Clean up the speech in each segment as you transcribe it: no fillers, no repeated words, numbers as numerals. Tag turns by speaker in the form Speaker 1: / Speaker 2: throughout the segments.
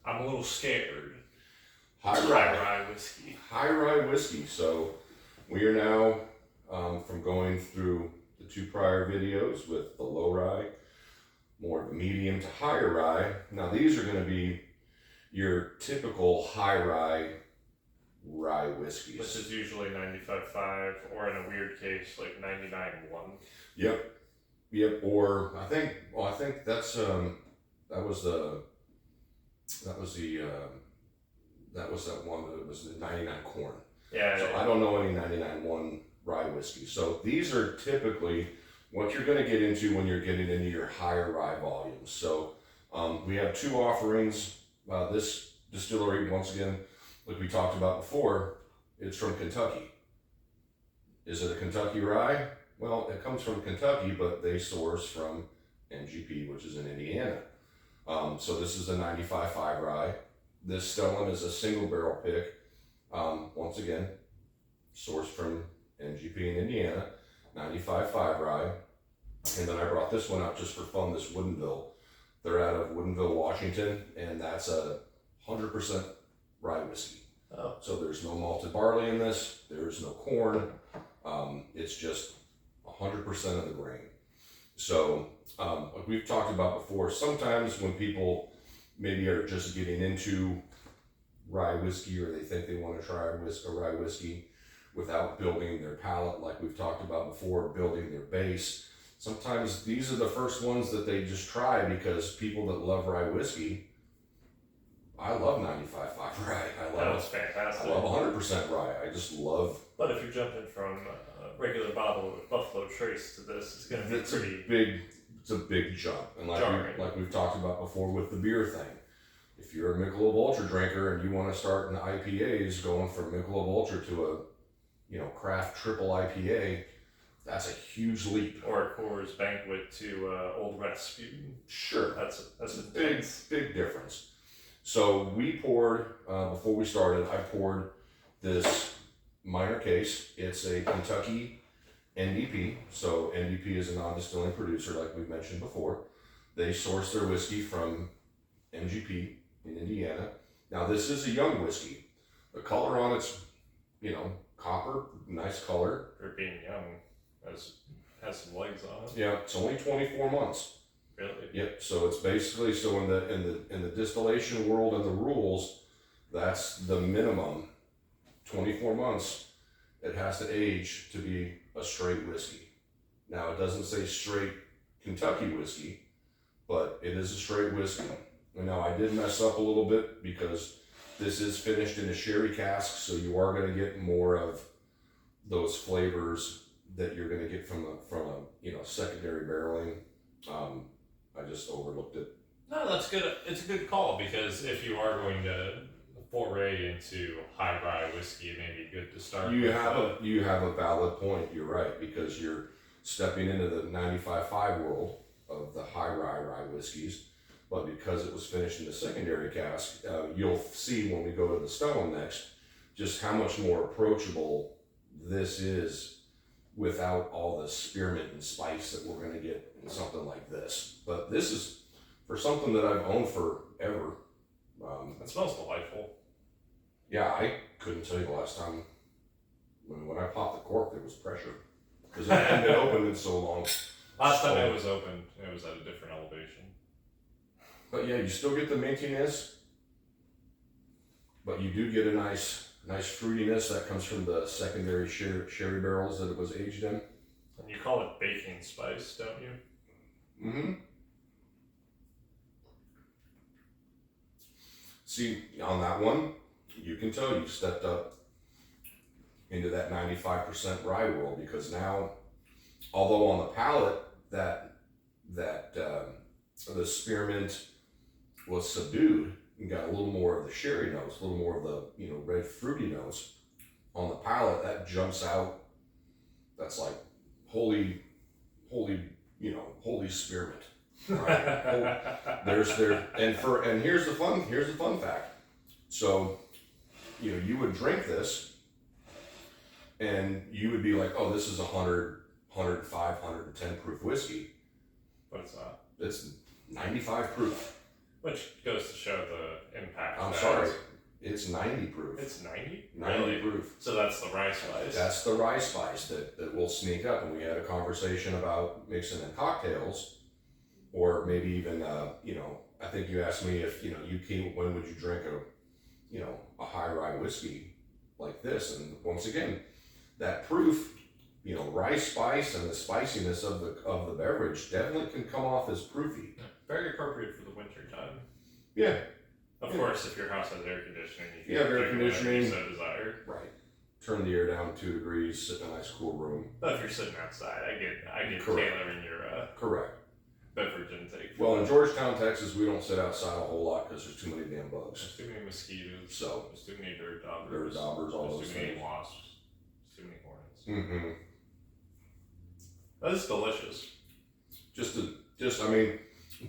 Speaker 1: I'm a little scared.
Speaker 2: High
Speaker 1: rye whiskey.
Speaker 2: High rye whiskey. So we are now from going through the 2 prior videos with the low rye, more of the medium to higher rye. Now these are going to be your typical high rye whiskeys.
Speaker 1: Which is usually 95.5, or in a weird case, like 99.1.
Speaker 2: Yep. Or I think that's that was that one that was the 99 corn.
Speaker 1: Yeah.
Speaker 2: So
Speaker 1: yeah.
Speaker 2: I don't know any 99.1 rye whiskey. So these are typically what you're going to get into when you're getting into your higher rye volumes. So we have 2 offerings. This distillery, once again, like we talked about before, it's from Kentucky. Is it a Kentucky rye? Well, it comes from Kentucky, but they source from MGP, which is in Indiana. So this is a 95.5 rye. This Stellan is a single barrel pick. Once again, sourced from MGP in Indiana, 95.5 rye. And then I brought this one out just for fun, this Woodinville. They're out of Woodinville, Washington, and that's a 100% rye whiskey.
Speaker 1: Oh.
Speaker 2: So there's no malted barley in this, there's no corn, it's just 100% of the grain. So, like we've talked about before, sometimes when people maybe are just getting into rye whiskey, or they think they want to try a rye whiskey without building their palate, like we've talked about before, building their base, sometimes these are the first ones that they just try, because people that love rye whiskey, I love 95.5 rye.
Speaker 1: That was fantastic.
Speaker 2: I love 100% rye. I just love.
Speaker 1: But if you're jumping from a regular bottle of Buffalo Trace to this, it's going to be pretty
Speaker 2: big. It's a big jump, and like we've talked about before with the beer thing. If you're a Michelob Ultra drinker and you want to start in IPAs, going from Michelob Ultra to a craft triple IPA, that's a huge leap.
Speaker 1: Or a Coors Banquet to Old Rasputin.
Speaker 2: Sure,
Speaker 1: that's a
Speaker 2: big difference. So we poured, before we started, I poured this minor case. It's a Kentucky NDP. So NDP is a non-distilling producer, like we've mentioned before. They source their whiskey from MGP in Indiana. Now this is a young whiskey. The color on it's, copper, nice color.
Speaker 1: For being young, has some legs on it.
Speaker 2: Yeah, it's only 24 months.
Speaker 1: Really?
Speaker 2: Yep. So it's basically, in the distillation world and the rules, that's the minimum. 24 months it has to age to be a straight whiskey. Now it doesn't say straight Kentucky whiskey, but it is a straight whiskey. And now I did mess up a little bit because this is finished in a sherry cask, so you are going to get more of those flavors that you're going to get from a secondary barreling. I just overlooked it.
Speaker 1: No, that's good. It's a good call, because if you are going to foray into high rye whiskey, it may be good to start.
Speaker 2: You have a valid point. You're right, because you're stepping into the 95.5 world of the high rye whiskeys. But because it was finished in the secondary cask, you'll see when we go to the Stellan next just how much more approachable this is without all the spearmint and spice that we're going to get in something like this. But this is for something that I've owned forever.
Speaker 1: It smells delightful.
Speaker 2: Yeah, I couldn't tell you the last time when I popped the cork there was pressure, because it hadn't been opened in so long.
Speaker 1: Last time it was opened, it was at a different elevation.
Speaker 2: But yeah, you still get the mintiness, but you do get a nice fruitiness that comes from the secondary sherry barrels that it was aged in.
Speaker 1: And you call it baking spice, don't you?
Speaker 2: Mm-hmm. See, on that one, you can tell you've stepped up into that 95% rye world, because now, although on the palate that the spearmint was subdued and got a little more of the sherry notes, a little more of the red fruity notes on the palate, that jumps out. That's like holy spearmint. Right? And here's the fun fact. So, you would drink this and you would be like, oh, this is 100, 105, 110 proof whiskey.
Speaker 1: But it's not.
Speaker 2: It's 95 proof.
Speaker 1: Which goes to show the impact.
Speaker 2: I'm sorry, it's 90 proof.
Speaker 1: It's 90?
Speaker 2: 90
Speaker 1: Really?
Speaker 2: proof.
Speaker 1: So that's the rye spice.
Speaker 2: That's the rye spice that will sneak up. And we had a conversation about mixing in cocktails, or maybe even, I think you asked me if, when would you drink a high rye whiskey like this? And once again, that proof, rye spice and the spiciness of the beverage definitely can come off as proofy.
Speaker 1: Very appropriate for the winter time.
Speaker 2: Yeah.
Speaker 1: Of course, if your house has air conditioning, you
Speaker 2: Yeah,
Speaker 1: can
Speaker 2: air
Speaker 1: drink whatever
Speaker 2: conditioning.
Speaker 1: you so desire.
Speaker 2: Right. Turn the air down 2 degrees, sit in a nice cool room.
Speaker 1: But if you're sitting outside, I get
Speaker 2: Correct.
Speaker 1: tailoring your
Speaker 2: Correct.
Speaker 1: beverage intake.
Speaker 2: Well, in Georgetown, Texas, we don't sit outside a whole lot because there's too many damn bugs.
Speaker 1: There's too many mosquitoes.
Speaker 2: So,
Speaker 1: There's too many dirt daubers.
Speaker 2: dirt daubers, all
Speaker 1: There's
Speaker 2: those
Speaker 1: too many
Speaker 2: things.
Speaker 1: wasps. There's too many hornets.
Speaker 2: Mm-hmm.
Speaker 1: That is delicious.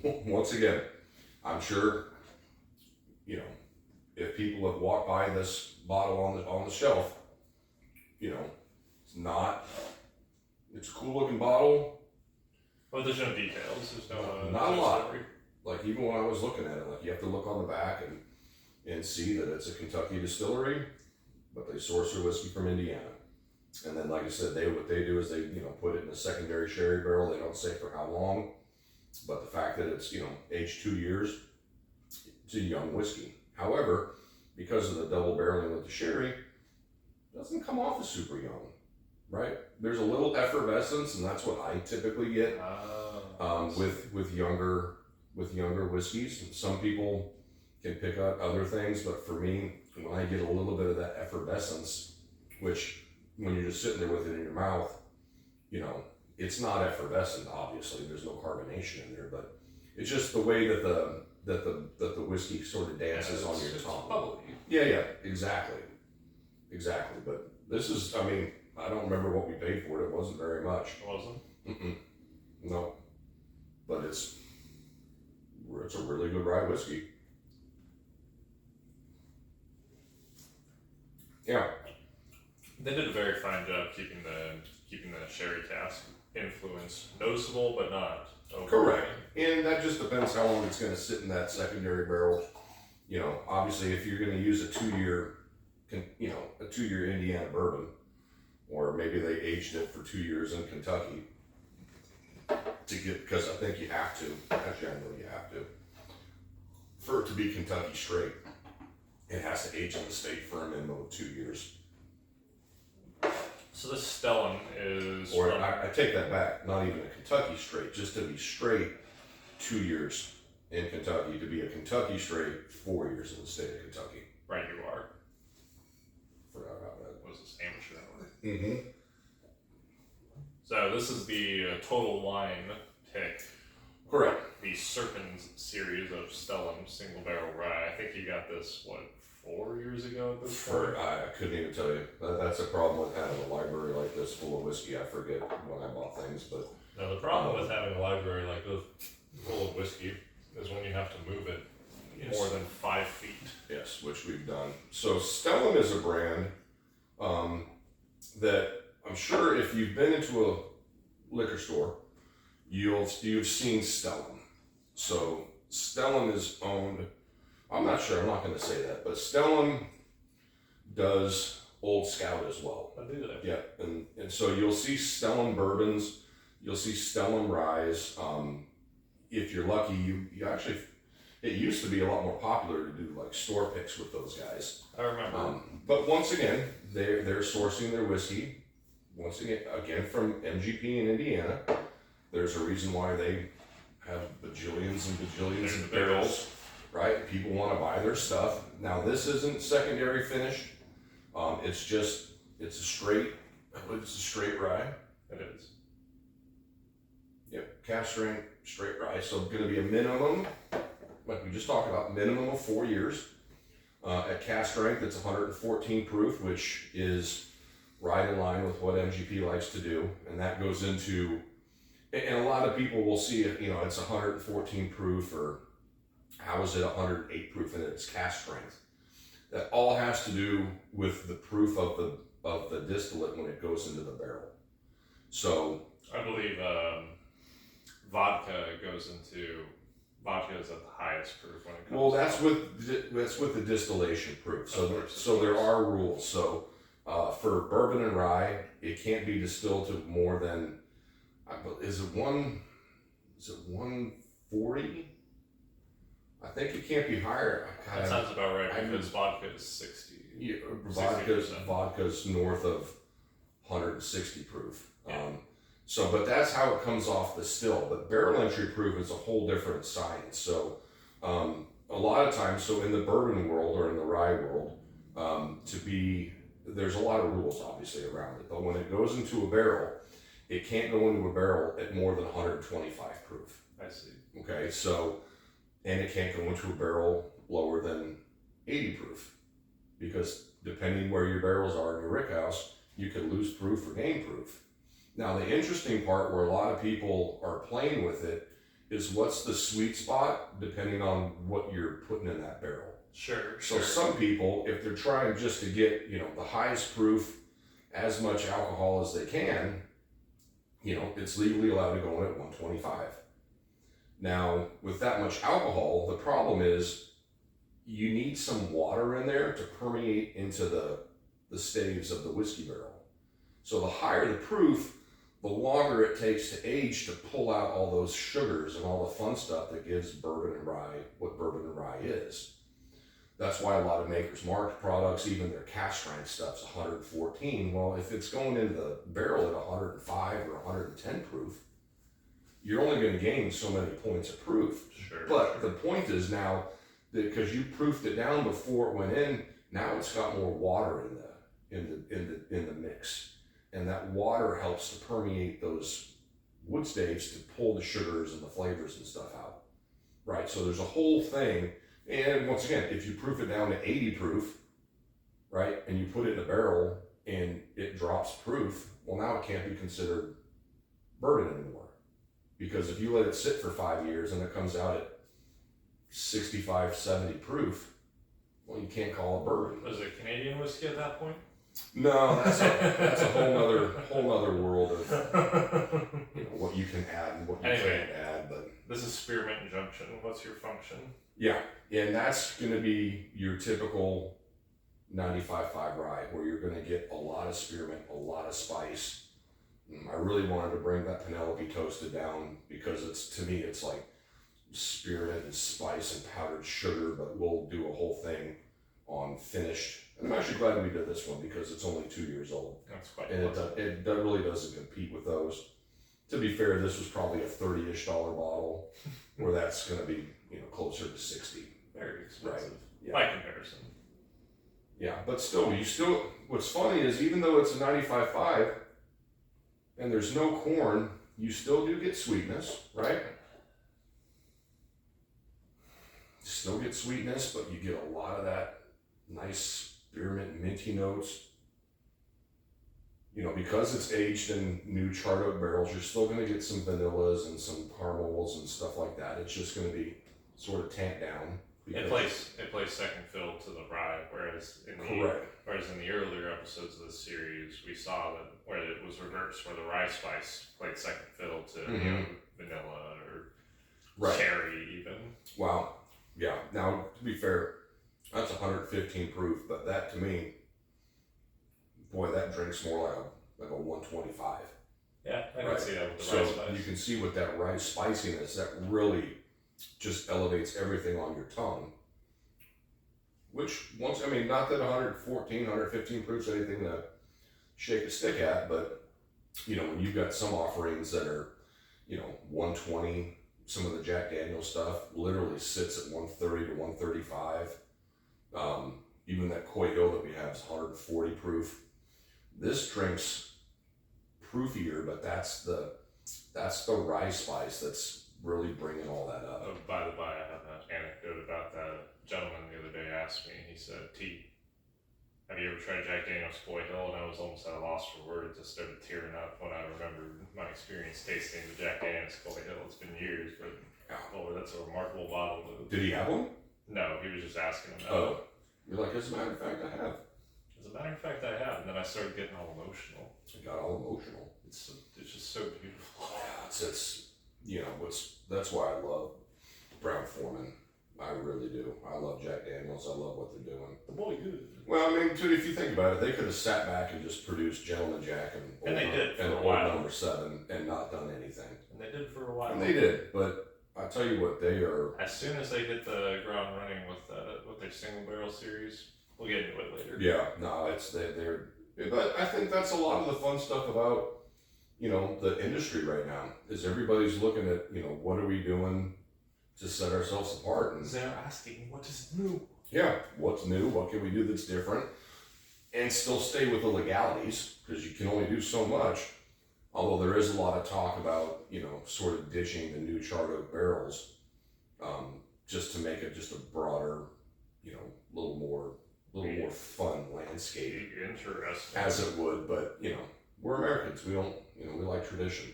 Speaker 2: Once again, I'm sure, if people have walked by this bottle on the shelf, it's a cool looking bottle.
Speaker 1: Well, there's no details. There's no.
Speaker 2: Not a
Speaker 1: no
Speaker 2: lot.
Speaker 1: story.
Speaker 2: Like even when I was looking at it, like you have to look on the back and see that it's a Kentucky distillery, but they source their whiskey from Indiana. And then, like I said, what they do is they put it in a secondary sherry barrel. They don't say for how long, but the fact that it's aged 2 years, it's a young whiskey. However, because of the double barreling with the sherry, it doesn't come off as super young, right? There's a little effervescence, and that's what I typically get with younger whiskeys. Some people can pick up other things, but for me, when I get a little bit of that effervescence, which when you're just sitting there with it in your mouth, it's not effervescent. Obviously, there's no carbonation in there, but it's just the way that the whiskey sort of dances on your tongue.
Speaker 1: Bubbly.
Speaker 2: Yeah, exactly. But this is, I don't remember what we paid for it. It wasn't very much.
Speaker 1: It wasn't.
Speaker 2: No, but it's a really good rye whiskey. Yeah.
Speaker 1: They did a very fine job keeping the sherry cask influence noticeable, but not overwhelming.
Speaker 2: Correct. And that just depends how long it's going to sit in that secondary barrel. Obviously, if you're going to use a 2-year Indiana bourbon, or maybe they aged it for 2 years in Kentucky because I think you have to. Actually, I know you have to. For it to be Kentucky straight, it has to age in the state for a minimum of 2 years.
Speaker 1: So this Stellan is.
Speaker 2: Or I take that back, not even a Kentucky straight, just to be straight 2 years in Kentucky, to be a Kentucky straight 4 years in the state of Kentucky.
Speaker 1: Right, you are.
Speaker 2: Forgot about that.
Speaker 1: What is this, amateur hour?
Speaker 2: Mm-hmm.
Speaker 1: So this is the Total Wine pick.
Speaker 2: Correct.
Speaker 1: The Serpens series of Stellan single barrel rye. I think you got this, 4 years ago at this point?
Speaker 2: I couldn't even tell you. That's a problem with having a library like this full of whiskey. I forget when I bought things, but
Speaker 1: Now the problem with having a library like this full of whiskey is when you have to move it more than 5 feet.
Speaker 2: yes, which we've done. So Stellan is a brand that I'm sure if you've been into a liquor store, you've seen Stellan. So Stellan is owned. I'm not sure. I'm not going to say that, but Stellan does Old Scout as well.
Speaker 1: I do that.
Speaker 2: Yeah, and so you'll see Stellan bourbons, you'll see Stellan ryes. If you're lucky, you actually. It used to be a lot more popular to do like store picks with those guys.
Speaker 1: I remember.
Speaker 2: But once again, they're sourcing their whiskey. Once again from MGP in Indiana. There's a reason why they have bajillions and bajillions
Speaker 1: They're
Speaker 2: of
Speaker 1: the
Speaker 2: barrels,
Speaker 1: biggest.
Speaker 2: right? People want to buy their stuff. Now this isn't secondary finished. It's a straight rye.
Speaker 1: It is.
Speaker 2: Yep, cask strength, straight rye. So going to be a minimum, like we just talked about, minimum of 4 years. At cask strength, it's 114 proof, which is right in line with what MGP likes to do, and that goes into. And a lot of people will see it, it's 114 proof, or how is it 108 proof, and it's cask strength. That all has to do with the proof of the distillate when it goes into the barrel. So
Speaker 1: I believe vodka goes into vodka is at the highest proof when it comes.
Speaker 2: Well, that's with the distillation proof. So there are rules. So for bourbon and rye, it can't be distilled to more than is it 140? I think it can't be higher.
Speaker 1: That sounds about right because vodka is 60.
Speaker 2: Yeah,
Speaker 1: 60%.
Speaker 2: vodka's north of 160 proof.
Speaker 1: Yeah.
Speaker 2: But that's how it comes off the still. But barrel entry proof is a whole different science. So a lot of times, so in the bourbon world or in the rye world, there's a lot of rules obviously around it. But when it goes into a barrel, it can't go into a barrel at more than 125 proof.
Speaker 1: I see.
Speaker 2: Okay, so, and it can't go into a barrel lower than 80 proof, because depending where your barrels are in your rick house, you could lose proof or gain proof. Now, the interesting part where a lot of people are playing with it is what's the sweet spot depending on what you're putting in that barrel.
Speaker 1: Sure.
Speaker 2: So some people, if they're trying just to get, the highest proof, as much alcohol as they can, it's legally allowed to go in at 125. Now, with that much alcohol, the problem is you need some water in there to permeate into the staves of the whiskey barrel. So the higher the proof, the longer it takes to age to pull out all those sugars and all the fun stuff that gives bourbon and rye what bourbon and rye is. That's why a lot of Maker's Mark products, even their cask strength stuff's 114. Well, if it's going into the barrel at 105 or 110 proof, you're only going to gain so many points of proof.
Speaker 1: Sure.
Speaker 2: But the point is now that because you proofed it down before it went in, now it's got more water in the mix, and that water helps to permeate those wood staves to pull the sugars and the flavors and stuff out. Right. So there's a whole thing. And once again, if you proof it down to 80 proof, right, and you put it in a barrel and it drops proof, well, now it can't be considered bourbon anymore. Because if you let it sit for 5 years and it comes out at 65, 70 proof, well, you can't call it bourbon.
Speaker 1: Was it Canadian whiskey at that point?
Speaker 2: No, that's a whole nother world of what you can add and what you can't add. But
Speaker 1: this is Spearmint Junction. What's your function?
Speaker 2: Yeah, and that's going to be your typical 95.5 rye, where you're going to get a lot of spearmint, a lot of spice. I really wanted to bring that Penelope toasted down because to me it's like spearmint and spice and powdered sugar, but we'll do a whole thing on finished. And I'm actually glad we did this one because it's only 2 years old.
Speaker 1: That's quite
Speaker 2: and it really doesn't compete with those. To be fair, this was probably a $30-ish bottle, where that's going to be closer to 60.
Speaker 1: Very expensive.
Speaker 2: Right. Yeah.
Speaker 1: By comparison.
Speaker 2: Yeah, but still, what's funny is even though it's a 95.5 and there's no corn, you still do get sweetness, right? Still get sweetness, but you get a lot of that nice spearmint minty notes. Because it's aged in new charred oak barrels, you're still going to get some vanillas and some caramels and stuff like that. It's just going to be sort of tamped down.
Speaker 1: It plays second fill to the rye, whereas in the earlier episodes of this series, we saw that where it was reversed, where the rye spice played second fill to vanilla or cherry even.
Speaker 2: Wow. Yeah. Now, to be fair, that's 115 proof, but that to me, boy, that drinks more like a 125.
Speaker 1: Yeah, I can see that with the rye spice. You
Speaker 2: can see with that rye spiciness, that really just elevates everything on your tongue. Which, not that 114, 115 proof's anything to shake a stick at, but, when you've got some offerings that are, 120, some of the Jack Daniel's stuff literally sits at 130 to 135. Even that Coy Hill that we have is 140 proof. This drink's proofier, but that's the rye spice that's really bringing all that up.
Speaker 1: Oh, by the by, I have an anecdote about that. A gentleman the other day asked me, he said, T, have you ever tried Jack Daniel's Coy Hill? And I was almost at a loss for words. I started tearing up when I remembered my experience tasting the Jack Daniel's Coy Hill. It's been years, but that's a remarkable bottle.
Speaker 2: Did he have one?
Speaker 1: No, he was just asking about it.
Speaker 2: You're like, as a matter of fact, I have.
Speaker 1: As a matter of fact, I have. And then I started getting all emotional.
Speaker 2: I got all emotional.
Speaker 1: It's just so beautiful.
Speaker 2: Yeah, that's why I love Brown-Forman. I really do. I love Jack Daniels. I love what they're doing.
Speaker 1: The boy good.
Speaker 2: Well, I mean, dude, if you think about it, they could have sat back and just produced Gentleman Jack
Speaker 1: And they did for
Speaker 2: and
Speaker 1: a
Speaker 2: Old
Speaker 1: while.
Speaker 2: Number 7 and not done anything.
Speaker 1: And they did for a while.
Speaker 2: And they did, but I tell you what, they are.
Speaker 1: As soon as they hit the ground running with their single barrel series, we'll get into it later.
Speaker 2: Yeah, no, they're. But I think that's a lot of the fun stuff about, the industry right now. Is everybody's looking at, what are we doing to set ourselves apart? And
Speaker 1: they're asking, what is new?
Speaker 2: yeah, what's new? What can we do that's different? And still stay with the legalities, because you can only do so much. Although there is a lot of talk about, sort of ditching the new charred oak barrels, just to make it just a broader, little more fun landscape.
Speaker 1: Interesting.
Speaker 2: As it would, but we're Americans. We don't, we like tradition.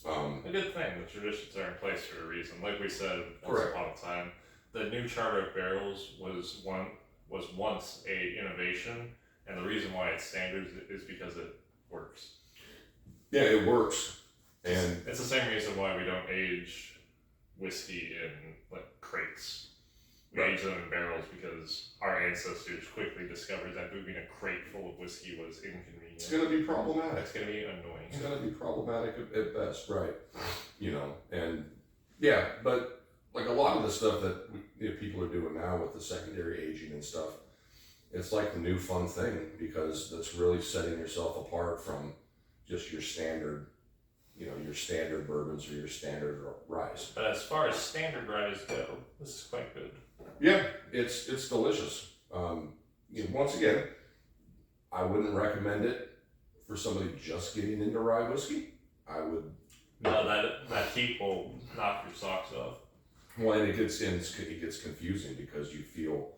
Speaker 1: A good thing. The traditions are in place for a reason. Like we said once
Speaker 2: Correct.
Speaker 1: upon a time, the new charred oak barrels was once a innovation, and the reason why it's standard is because it works.
Speaker 2: Yeah, it works, and
Speaker 1: It's the same reason why we don't age whiskey in crates. We
Speaker 2: Right.
Speaker 1: age them in barrels because our ancestors quickly discovered that moving a crate full of whiskey was inconvenient.
Speaker 2: it's going to be problematic.
Speaker 1: It's going to be annoying.
Speaker 2: It's going to be problematic at best, right? And yeah, but like a lot of the stuff that people are doing now with the secondary aging and stuff, it's like the new fun thing, because that's really setting yourself apart from just your standard, your standard bourbons or your standard ryes.
Speaker 1: But as far as standard ryes go, this is quite good.
Speaker 2: Yeah, it's delicious. Once again, I wouldn't recommend it for somebody just getting into rye whiskey. I would.
Speaker 1: No, that heat will knock your socks off.
Speaker 2: Well, and it gets confusing because you feel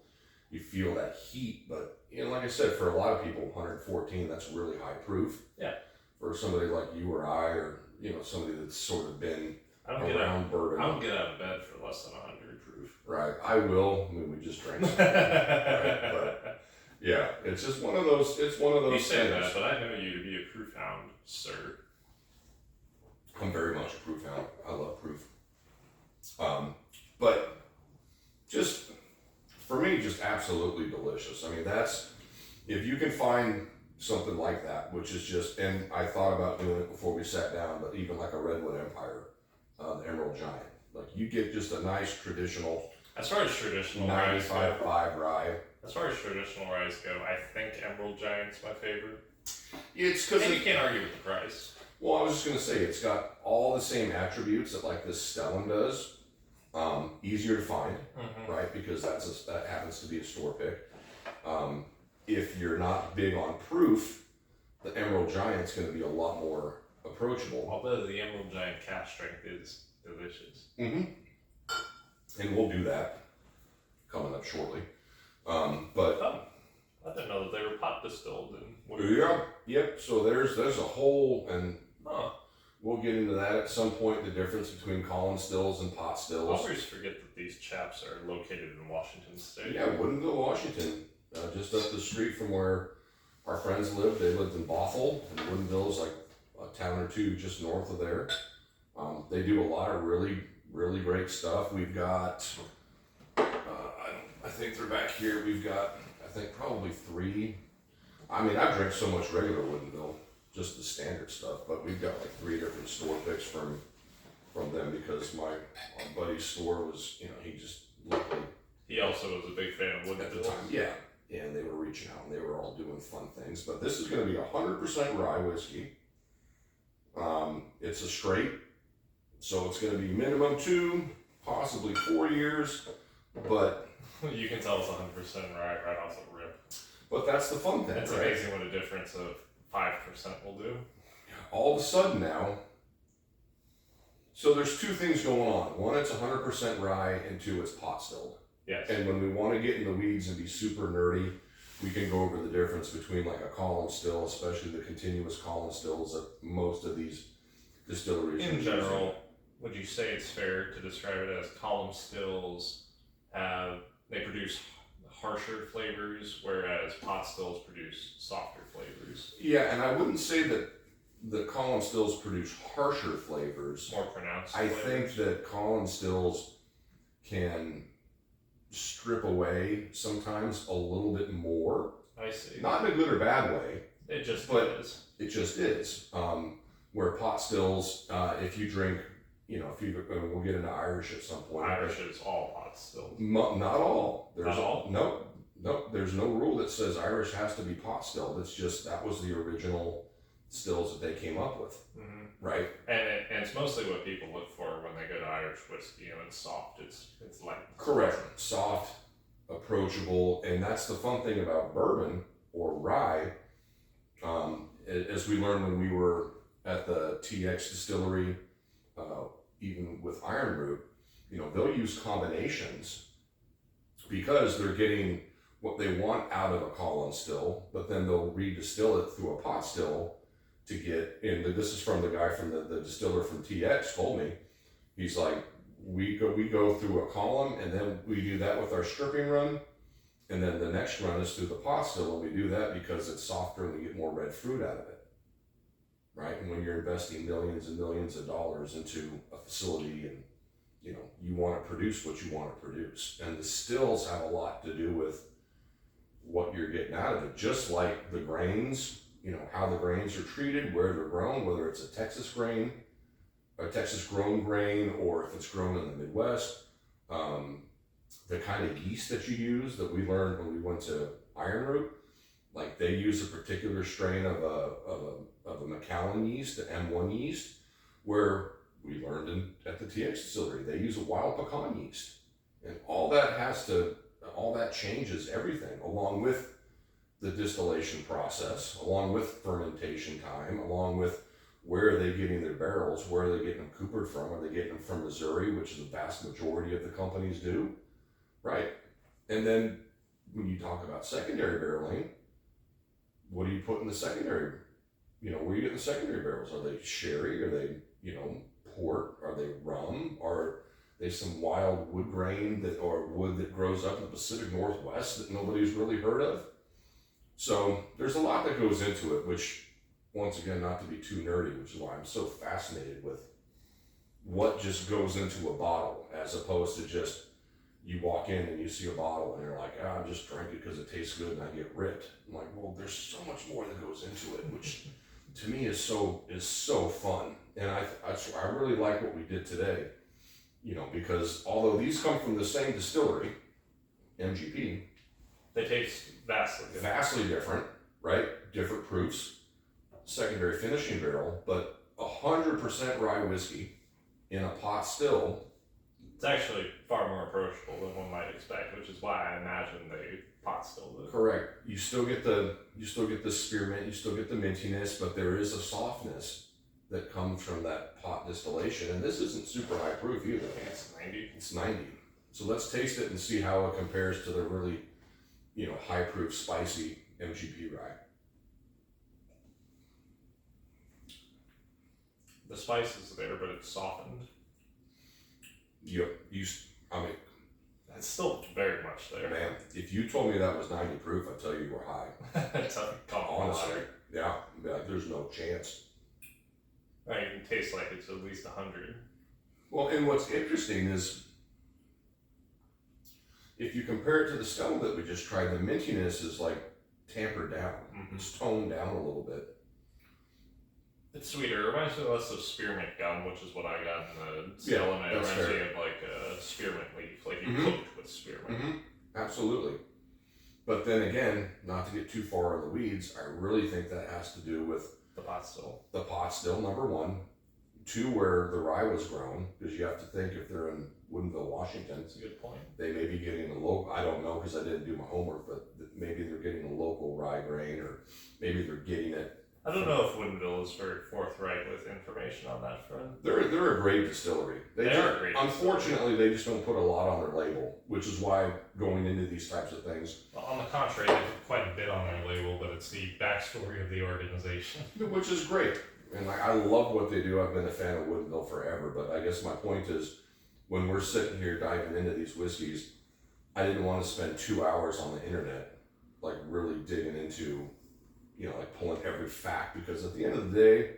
Speaker 2: that heat, but like I said, for a lot of people, 114, that's really high proof.
Speaker 1: Yeah.
Speaker 2: For somebody like you or I, or somebody that's sort of been around bourbon.
Speaker 1: I don't get out of bed for less than 100 proof.
Speaker 2: Right, I will. I mean, we just drank some. Right? But yeah, it's just one of those. It's one of those.
Speaker 1: You say
Speaker 2: things.
Speaker 1: that, but I know you to be a proof hound, sir.
Speaker 2: I'm very much a proof hound. I love proof. But just for me, just absolutely delicious. I mean, that's if you can find something like that, which is just. And I thought about doing it before we sat down, but even like a Redwood Empire, the Emerald Giant, like you get just a nice traditional.
Speaker 1: As far as traditional ryes go,
Speaker 2: 95.5 rye.
Speaker 1: as far as traditional ryes go, I think Emerald Giant's my favorite.
Speaker 2: It's because
Speaker 1: And you can't argue with the price.
Speaker 2: well, I was just gonna say it's got all the same attributes that like this Stellan does. Easier to find, right? Because that happens to be a store pick. If you're not big on proof, the Emerald Giant's gonna be a lot more approachable.
Speaker 1: Although the Emerald Giant cask strength is delicious.
Speaker 2: Mm-hmm. And we'll do that coming up shortly. But
Speaker 1: Oh, I didn't know that they were pot distilled.
Speaker 2: yep. So there's a whole, and
Speaker 1: Huh.
Speaker 2: we'll get into that at some point. The difference between column stills and pot
Speaker 1: I
Speaker 2: stills.
Speaker 1: always forget that these chaps are located in Washington State.
Speaker 2: Yeah, Woodinville, Washington, just up the street from where our friends lived. They lived in Bothell, and Woodinville's like a town or two just north of there. They do a lot of really, really great stuff. We've got, I think they're back here. We've got, I think probably 3. I mean, I drink so much regular Woodinville, just the standard stuff, but we've got like 3 different store picks from them because my buddy's store was, he just luckily
Speaker 1: He also was a big fan of
Speaker 2: at the
Speaker 1: Woodinville.
Speaker 2: time, yeah. And they were reaching out and they were all doing fun things. But this is going to be 100% rye whiskey. It's a straight, so it's going to be minimum 2, possibly 4 years. But
Speaker 1: You can tell it's 100% right off the rip.
Speaker 2: but that's the fun thing.
Speaker 1: It's
Speaker 2: right?
Speaker 1: amazing what a difference of 5% will do.
Speaker 2: All of a sudden now. So there's 2 things going on. One, it's 100% rye, and 2, it's pot stilled.
Speaker 1: Yes.
Speaker 2: And when we want to get in the weeds and be super nerdy, we can go over the difference between like a column still, especially the continuous column stills that most of these distilleries are
Speaker 1: In
Speaker 2: using.
Speaker 1: general, would you say it's fair to describe it as column stills they produce harsher flavors, whereas pot stills produce softer flavors?
Speaker 2: Yeah, and I wouldn't say that the column stills produce harsher flavors.
Speaker 1: More pronounced
Speaker 2: I
Speaker 1: flavors?
Speaker 2: think that column stills can strip away sometimes a little bit more.
Speaker 1: I see.
Speaker 2: Not in a good or bad way.
Speaker 1: It just
Speaker 2: But
Speaker 1: is.
Speaker 2: It just is. Where pot stills, if you drink, if you we'll get into Irish at some point.
Speaker 1: Irish is all pot stills.
Speaker 2: Not all.
Speaker 1: Not all?
Speaker 2: Nope. There's no rule that says Irish has to be pot stilled. It's just that was the original stills that they came up with,
Speaker 1: Mm-hmm.
Speaker 2: right?
Speaker 1: And it's mostly what people look for when they go to Irish whiskey. It's soft. It's light.
Speaker 2: Correct. Soft, approachable, and that's the fun thing about bourbon or rye. As we learned when we were at the TX distillery, even with Iron Root, they'll use combinations because they're getting what they want out of a column still, but then they'll redistill it through a pot still to get in. This is from the guy from the distiller from TX told me. He's like, we go through a column and then we do that with our stripping run. And then the next run is through the pot still, and we do that because it's softer and we get more red fruit out of it, right? And when you're investing millions and millions of dollars into a facility and, you want to produce what you want to produce. And the stills have a lot to do with what you're getting out of it, just like the grains, how the grains are treated, where they're grown, whether it's a Texas grain, a Texas grown grain, or if it's grown in the Midwest. The kind of yeast that you use that we learned when we went to Iron Root, like they use a particular strain of a Macallan yeast, the M1 yeast, where we learned at the TX distillery, they use a wild pecan yeast. And all that changes everything, along with the distillation process, along with fermentation time, along with where are they getting their barrels, where are they getting them coopered from? Are they getting them from Missouri, which is the vast majority of the companies do? Right. And then when you talk about secondary barreling, what do you put in the secondary? Where are you getting the secondary barrels? Are they sherry? Are they, port? Are they rum? Are they some wild wood grain or wood that grows up in the Pacific Northwest that nobody's really heard of? So there's a lot that goes into it, which, once again, not to be too nerdy, which is why I'm so fascinated with what just goes into a bottle, as opposed to just you walk in and you see a bottle and you're like, I just drank it because it tastes good and I get ripped. I'm like, well, there's so much more that goes into it, which to me is so fun. And I really like what we did today, because although these come from the same distillery, MGP,
Speaker 1: they taste
Speaker 2: vastly different, right? Different proofs, secondary finishing barrel, but 100% rye whiskey in a pot still.
Speaker 1: It's actually far more approachable than one might expect, which is why I imagine they pot stilled it.
Speaker 2: Correct. You still get the spearmint, you still get the mintiness, but there is a softness that comes from that pot distillation. And this isn't super high proof either.
Speaker 1: I think it's 90.
Speaker 2: It's 90. So let's taste it and see how it compares to the really, high proof spicy MGP rye.
Speaker 1: The spice is there, but it's softened.
Speaker 2: Yep.
Speaker 1: It's still very much there.
Speaker 2: Man, if you told me that was 90 proof, I'd tell you you were high.
Speaker 1: It's a
Speaker 2: Honestly, yeah, there's no chance.
Speaker 1: Right, you can taste like it's at least 100.
Speaker 2: Well, and what's interesting is, if you compare it to the Stella that we just tried, the mintiness is like tampered down.
Speaker 1: Mm-hmm.
Speaker 2: It's toned down a little bit.
Speaker 1: It's sweeter. It reminds me less of spearmint gum, which is what I got in the Stella. And it
Speaker 2: that's
Speaker 1: reminds
Speaker 2: fair.
Speaker 1: me of like a spearmint leaf, like you
Speaker 2: Mhm.
Speaker 1: cooked with spearmint.
Speaker 2: Mm-hmm. Absolutely. But then again, not to get too far in the weeds, I really think that has to do with
Speaker 1: The pot still.
Speaker 2: the pot still, number one. Two, where the rye was grown, because you have to think if they're in Woodinville, Washington,
Speaker 1: That's a good point.
Speaker 2: they may be getting a local, I don't know because I didn't do my homework, but maybe they're getting a local rye grain, or maybe they're getting it.
Speaker 1: I don't know if Woodinville is very forthright with information on that front.
Speaker 2: They're a great distillery.
Speaker 1: They are a great
Speaker 2: Unfortunately, they just don't put a lot on their label, which is why going into these types of things,
Speaker 1: Well, on the contrary, they put quite a bit on their label, but it's the backstory of the organization.
Speaker 2: which is great. And I love what they do. I've been a fan of Woodinville forever, but I guess my point is, when we're sitting here diving into these whiskeys, I didn't want to spend 2 hours on the internet, like really digging into, like pulling every fact, because at the end of the day,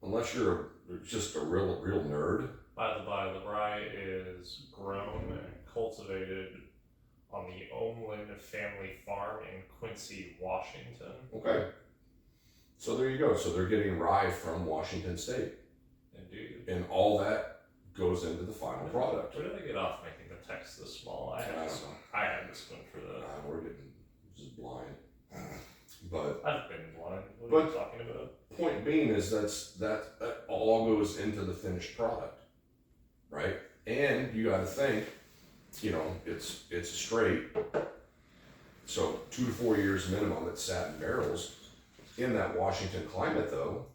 Speaker 2: unless you're just a real nerd.
Speaker 1: By the by, the rye is grown cultivated on the Omlin family farm in Quincy, Washington.
Speaker 2: Okay. So there you go. So they're getting rye from Washington State.
Speaker 1: Indeed.
Speaker 2: And all that goes into the final product.
Speaker 1: Where did I get off making the text this small? I
Speaker 2: don't know.
Speaker 1: I had this one for the.
Speaker 2: We're getting just blind. But
Speaker 1: I've been blind. What are you talking about?
Speaker 2: Point being is that all goes into the finished product, right? And you got to think, it's straight. So 2 to 4 years minimum. It's sat in barrels. In that Washington climate, though,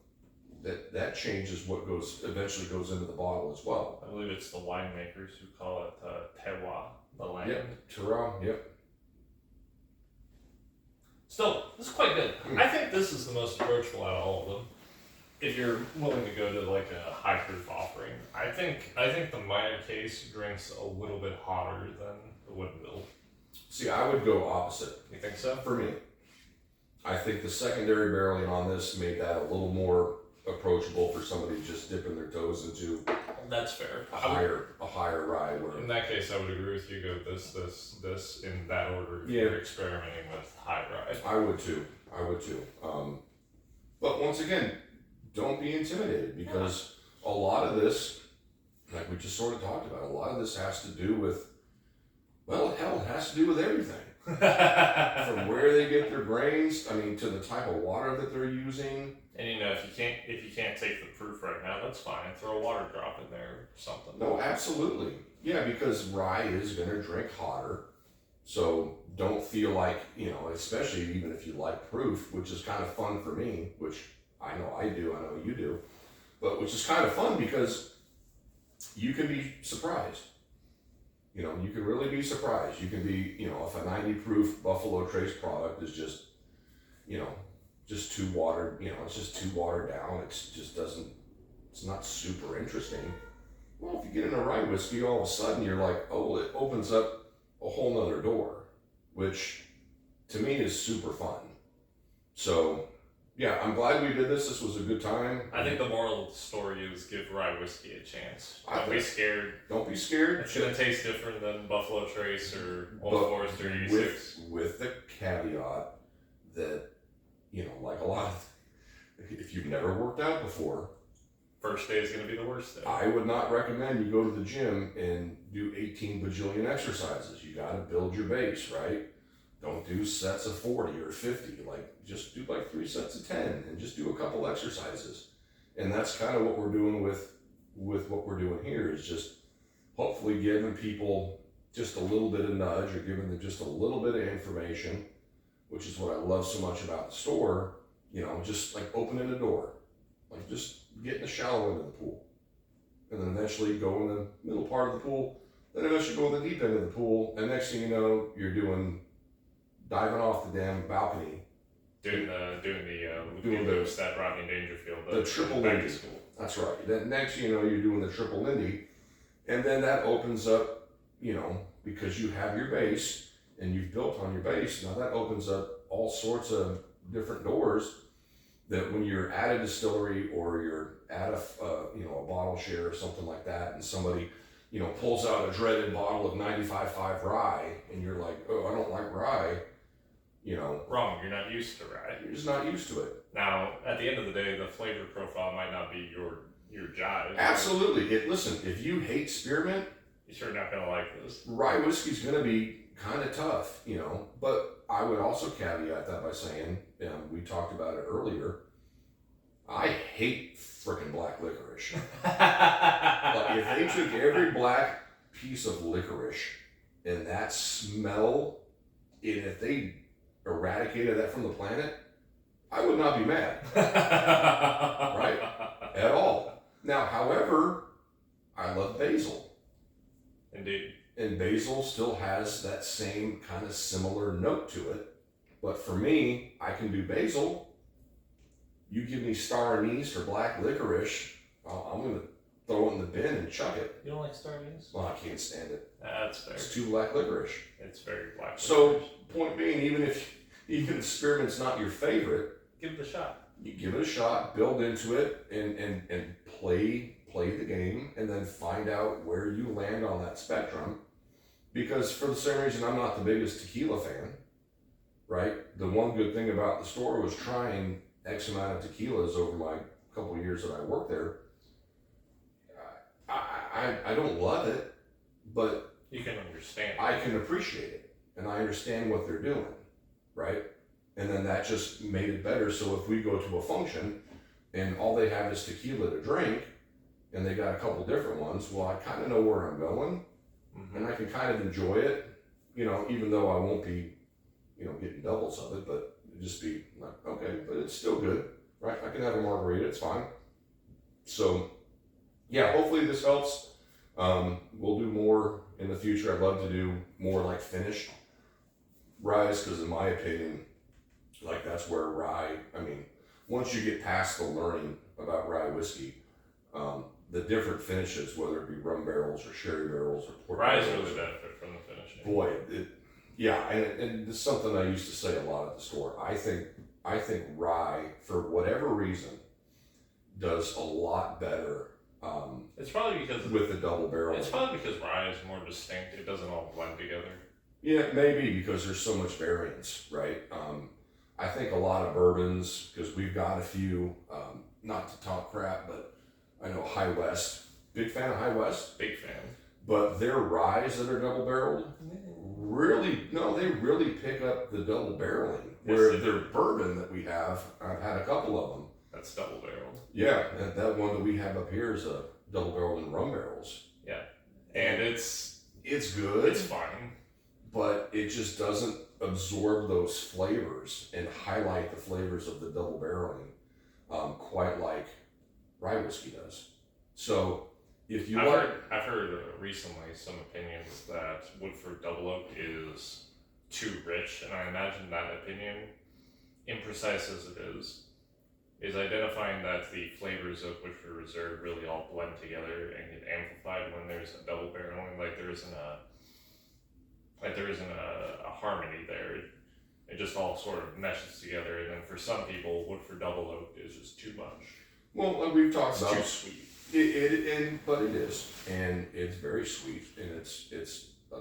Speaker 2: that changes what eventually goes into the bottle as well.
Speaker 1: I believe it's the winemakers who call it terroir, the land.
Speaker 2: Yep, terroir. Yep.
Speaker 1: Still, this is quite good. I think this is the most approachable out of all of them. If you're willing to go to like a high proof offering, I think the minor case drinks a little bit hotter than the Woodville.
Speaker 2: See, I would go opposite.
Speaker 1: You think so?
Speaker 2: For me, I think the secondary barreling on this made that a little more approachable for somebody just dipping their toes into
Speaker 1: That's fair.
Speaker 2: a higher rye. Where
Speaker 1: In that case, I would agree with you. Go this in that order. If
Speaker 2: Yeah.
Speaker 1: You're experimenting with high rye.
Speaker 2: I would too. But once again, don't be intimidated because a lot of this, like we just sort of talked about, a lot of this has to do with, it has to do with everything. From where they get their grains, to the type of water that they're using.
Speaker 1: And if you can't take the proof right now, that's fine. Throw a water drop in there or something.
Speaker 2: No, absolutely. Yeah, because rye is going to drink hotter. So don't feel like, especially even if you like proof, which is kind of fun for me, which I know I do, I know you do, but which is kind of fun because you can be surprised. You can really be surprised. You can be, if a 90 proof Buffalo Trace product is just, just too watered, it's just too watered down. It's not super interesting. Well, if you get in a rye whiskey, all of a sudden you're like, oh, it opens up a whole nother door, which to me is super fun. So yeah, I'm glad we did this. This was a good time.
Speaker 1: I think the moral of the story is give rye whiskey a chance. Don't be scared.
Speaker 2: Don't be scared.
Speaker 1: It's going to taste different than Buffalo Trace or Old Forester 86.
Speaker 2: With the caveat that, like a lot of, if you've never worked out before,
Speaker 1: first day is going to be the worst day.
Speaker 2: I would not recommend you go to the gym and do 18 bajillion exercises. You got to build your base, right? Don't do sets of 40 or 50. Just do 3 sets of 10 and just do a couple exercises. And that's kind of what we're doing with what we're doing here is just hopefully giving people just a little bit of nudge or giving them just a little bit of information, which is what I love so much about the store, just like opening a door, just getting the shallow end of the pool. And then eventually go in the middle part of the pool, then eventually go in the deep end of the pool, and next thing you know, you're diving off the damn balcony.
Speaker 1: Doing the that Rodney Dangerfield.
Speaker 2: The triple Lindy. That's right. Then next you know, you're doing the triple Lindy. And then that opens up, because you have your base and you've built on your base, now that opens up all sorts of different doors that when you're at a distillery or you're at a bottle share or something like that, and somebody, pulls out a dreaded bottle of 95.5 rye, and you're like, oh, I don't like rye,
Speaker 1: Wrong, you're not used to rye.
Speaker 2: You're just not used to it.
Speaker 1: Now, at the end of the day, the flavor profile might not be your jive.
Speaker 2: Absolutely. Listen, if you hate spearmint,
Speaker 1: you're sure not going to like this.
Speaker 2: Rye whiskey's going to be kind of tough, but I would also caveat that by saying, we talked about it earlier, I hate frickin' black licorice. Like, if they took every black piece of licorice and that smell, and if they eradicated that from the planet, I would not be mad. Right? At all. Now, however, I love basil.
Speaker 1: Indeed.
Speaker 2: And basil still has that same kind of similar note to it. But for me, I can do basil. You give me star anise or black licorice, I'm going to throw it in the bin and chuck it.
Speaker 1: You don't like star anise?
Speaker 2: Well, I can't stand it.
Speaker 1: That's fair.
Speaker 2: It's too black licorice.
Speaker 1: It's very black licorice.
Speaker 2: So, point being, even if spearmint's not your favorite,
Speaker 1: give it a shot.
Speaker 2: You give it a shot, build into it, and play the game, and then find out where you land on that spectrum. because for the same reason I'm not the biggest tequila fan, right? The one good thing about the store was trying X amount of tequilas over my couple of years that I worked there. I don't love it, but
Speaker 1: you can understand.
Speaker 2: I can appreciate it, and I understand what they're doing, right? And then that just made it better. So if we go to a function and all they have is tequila to drink, and they got a couple different ones, well, I kind of know where I'm going, and I can kind of enjoy it, you know, even though I won't be, you know, getting doubles of it, but it'd just be like, okay, but it's still good, right? I can have a margarita, it's fine. So, yeah, hopefully this helps. We'll do more in the future. I'd love to do more like finished ryes, because in my opinion, like that's where rye, I mean, once you get past the learning about rye whiskey, the different finishes, whether it be rum barrels or sherry barrels or port
Speaker 1: Rye
Speaker 2: barrels,
Speaker 1: really benefit from the finishing.
Speaker 2: boy, yeah, and it's something I used to say a lot at the store. I think rye, for whatever reason, does a lot better.
Speaker 1: It's probably because
Speaker 2: with the double barrel.
Speaker 1: It's probably because rye is more distinct. It doesn't all blend together.
Speaker 2: Yeah, maybe because there's so much variance, right? I think a lot of bourbons, because we've got a few, not to talk crap, but I know High West, big fan of High West.
Speaker 1: Big fan.
Speaker 2: But their ryes that are double barreled, they really pick up the double barreling.
Speaker 1: Yes,
Speaker 2: where their bourbon that we have, I've had a couple of them.
Speaker 1: That's double barreled.
Speaker 2: Yeah, that one that we have up here is a double barreled in rum barrels.
Speaker 1: Yeah, and it's
Speaker 2: good.
Speaker 1: It's fine,
Speaker 2: but it just doesn't absorb those flavors and highlight the flavors of the double barreling quite like rye whiskey does. So if you
Speaker 1: I've heard recently some opinions that Woodford Double Oak is too rich, and I imagine that opinion, imprecise as it is identifying that the flavors of Woodford Reserve really all blend together and get amplified when there's a double barreling. Like there isn't a harmony there. It just all sort of meshes together, and then for some people, Woodford Double Oak is just too much.
Speaker 2: Well, we've talked about
Speaker 1: too sweet.
Speaker 2: But it is, and it's very sweet, and it's a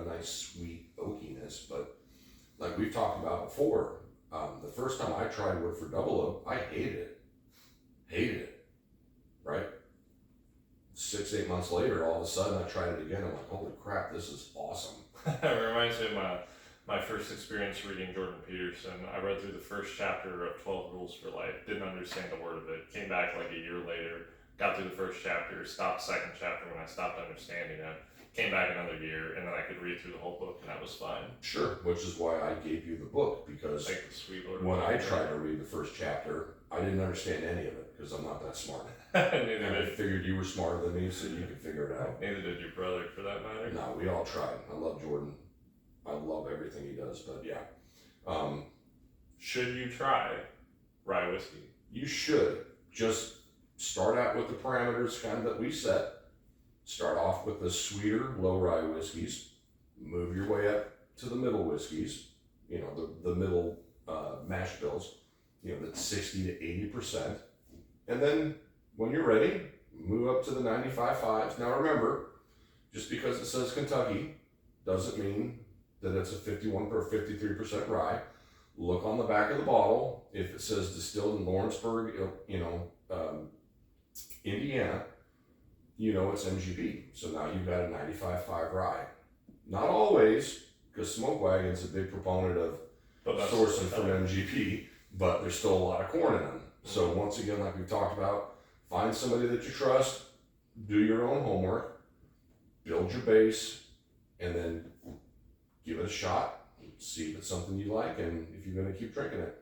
Speaker 2: nice sweet oakiness. But like we've talked about before, the first time I tried Woodford Double Oak, I hated it. Right? 6-8 months later, all of a sudden I tried it again. I'm like, holy crap, this is awesome.
Speaker 1: It reminds me of my first experience reading Jordan Peterson. I read through the first chapter of 12 Rules for Life, didn't understand a word of it, came back like a year later, got through the first chapter, stopped the second chapter when I stopped understanding it, came back another year, and then I could read through the whole book, and that was fine.
Speaker 2: Sure, which is why I gave you the book, because
Speaker 1: Like the Sweet Lord
Speaker 2: when I tried to read the first chapter, I didn't understand any of it, because I'm not that smart.
Speaker 1: Neither
Speaker 2: And I
Speaker 1: did.
Speaker 2: figured you were smarter than me, so you could figure it out.
Speaker 1: Neither did your brother, for that matter.
Speaker 2: No, we all tried. I love Jordan. I love everything he does, but yeah.
Speaker 1: Should you try rye whiskey?
Speaker 2: You should just start out with the parameters kind of that we set. Start off with the sweeter, low rye whiskeys. Move your way up to the middle whiskeys. You know, the middle mash bills. You know, that's 60 to 80%. And then when you're ready, move up to the 95.5s. Now remember, just because it says Kentucky doesn't mean that it's a 51 or 53% rye. Look on the back of the bottle. If it says distilled in Lawrenceburg, Indiana, you know it's MGP. So now you've got a 95.5 rye. Not always, because Smoke Wagon's a big proponent of sourcing from MGP, but there's still a lot of corn in them. So once again, like we've talked about, find somebody that you trust, do your own homework, build your base, and then give it a shot, see if it's something you like, and if you're going to keep drinking it.